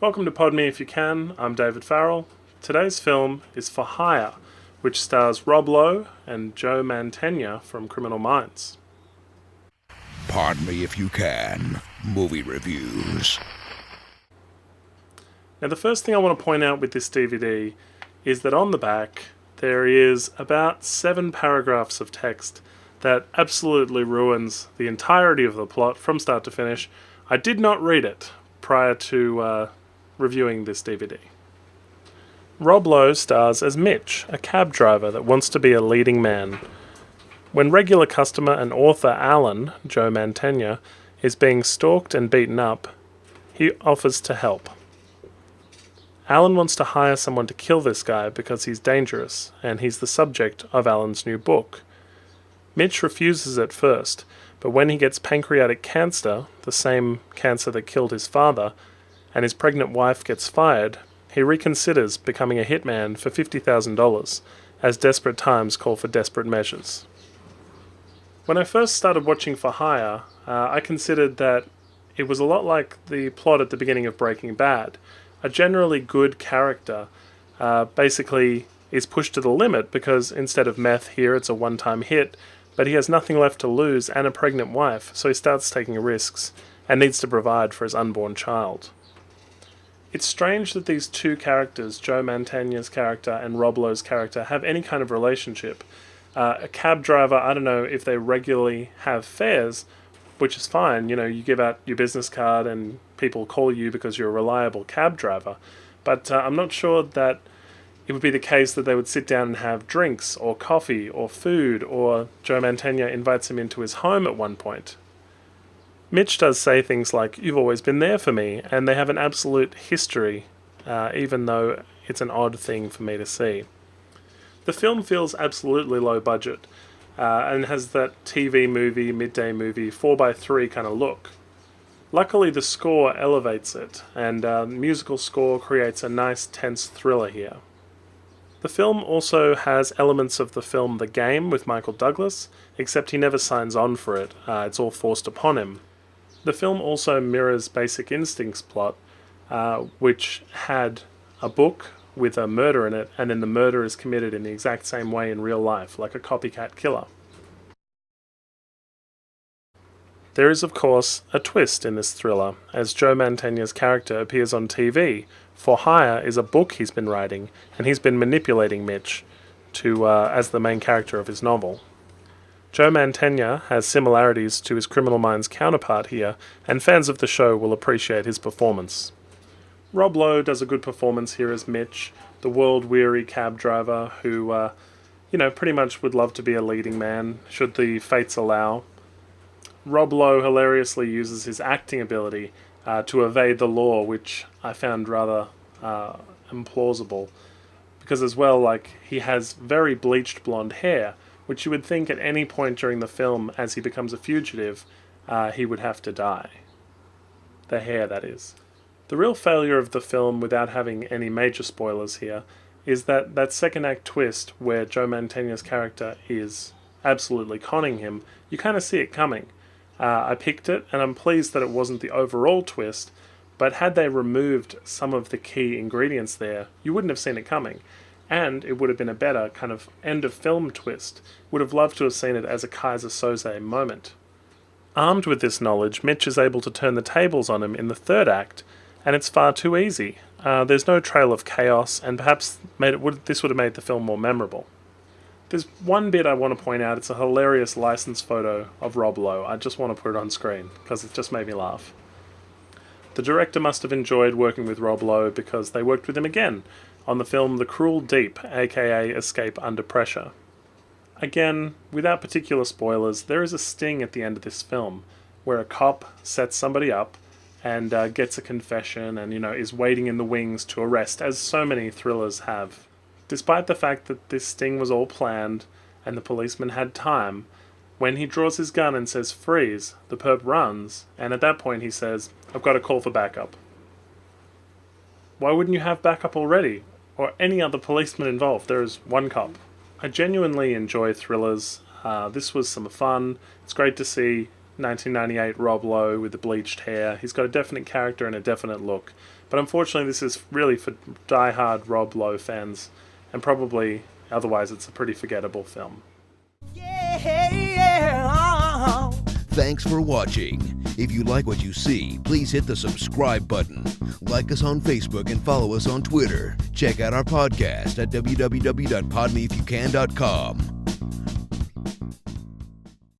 Welcome to Pod Me If You Can, I'm David Farrell. Today's film is For Hire, which stars Rob Lowe and Joe Mantegna from Criminal Minds. Pardon me if you can. Movie reviews. Now the first thing I want to point out with this DVD is that on the back there is about 7 paragraphs of text that absolutely ruins the entirety of the plot from start to finish. I did not read it prior to reviewing this DVD. Rob Lowe stars as Mitch, a cab driver that wants to be a leading man. When regular customer and author Alan, Joe Mantegna, is being stalked and beaten up, he offers to help. Alan wants to hire someone to kill this guy because he's dangerous, and he's the subject of Alan's new book. Mitch refuses at first, but when he gets pancreatic cancer, the same cancer that killed his father, and his pregnant wife gets fired, he reconsiders becoming a hitman for $50,000, as desperate times call for desperate measures. When I first started watching For Hire, I considered that it was a lot like the plot at the beginning of Breaking Bad. A generally good character basically is pushed to the limit because instead of meth here it's a one-time hit, but he has nothing left to lose and a pregnant wife, so he starts taking risks and needs to provide for his unborn child. It's strange that these two characters, Joe Mantegna's character and Rob Lowe's character, have any kind of relationship. A cab driver, I don't know if they regularly have fares, which is fine. You know, you give out your business card and people call you because you're a reliable cab driver. But I'm not sure that it would be the case that they would sit down and have drinks or coffee or food, or Joe Mantegna invites him into his home at one point. Mitch does say things like, "You've always been there for me," and they have an absolute history, even though it's an odd thing for me to see. The film feels absolutely low budget, and has that TV movie, midday movie, 4x3 kind of look. Luckily the score elevates it, and musical score creates a nice tense thriller here. The film also has elements of the film The Game with Michael Douglas, except he never signs on for it, it's all forced upon him. The film also mirrors Basic Instinct's plot, which had a book with a murder in it, and then the murder is committed in the exact same way in real life, like a copycat killer. There is, of course, a twist in this thriller, as Joe Mantegna's character appears on TV. For Hire is a book he's been writing, and he's been manipulating Mitch as the main character of his novel. Joe Mantegna has similarities to his Criminal Minds counterpart here, and fans of the show will appreciate his performance. Rob Lowe does a good performance here as Mitch, the world-weary cab driver who, pretty much would love to be a leading man, should the fates allow. Rob Lowe hilariously uses his acting ability to evade the law, which I found rather implausible. Because as well, he has very bleached blonde hair, which you would think at any point during the film, as he becomes a fugitive, he would have to die. The hair, that is. The real failure of the film, without having any major spoilers here, is that second act twist where Joe Mantegna's character is absolutely conning him. You kind of see it coming. I picked it, and I'm pleased that it wasn't the overall twist, but had they removed some of the key ingredients there, you wouldn't have seen it coming. And it would have been a better kind of end-of-film twist. Would have loved to have seen it as a Kaiser Soze moment. Armed with this knowledge, Mitch is able to turn the tables on him in the third act, and it's far too easy. There's no trail of chaos, and perhaps this would have made the film more memorable. There's one bit I want to point out. It's a hilarious license photo of Rob Lowe. I just want to put it on screen, because it just made me laugh. The director must have enjoyed working with Rob Lowe because they worked with him again on the film The Cruel Deep, aka Escape Under Pressure. Again, without particular spoilers, there is a sting at the end of this film, where a cop sets somebody up and gets a confession and, is waiting in the wings to arrest, as so many thrillers have. Despite the fact that this sting was all planned and the policeman had time, when he draws his gun and says freeze, the perp runs, and at that point he says, "I've got a call for backup." Why wouldn't you have backup already? Or any other policeman involved? There is one cop. I genuinely enjoy thrillers. This was some fun. It's great to see 1998 Rob Lowe with the bleached hair. He's got a definite character and a definite look. But unfortunately, this is really for die-hard Rob Lowe fans, and probably otherwise it's a pretty forgettable film. Thanks for watching. If you like what you see, please hit the subscribe button. Like us on Facebook and follow us on Twitter. Check out our podcast at www.podmeifyoucan.com.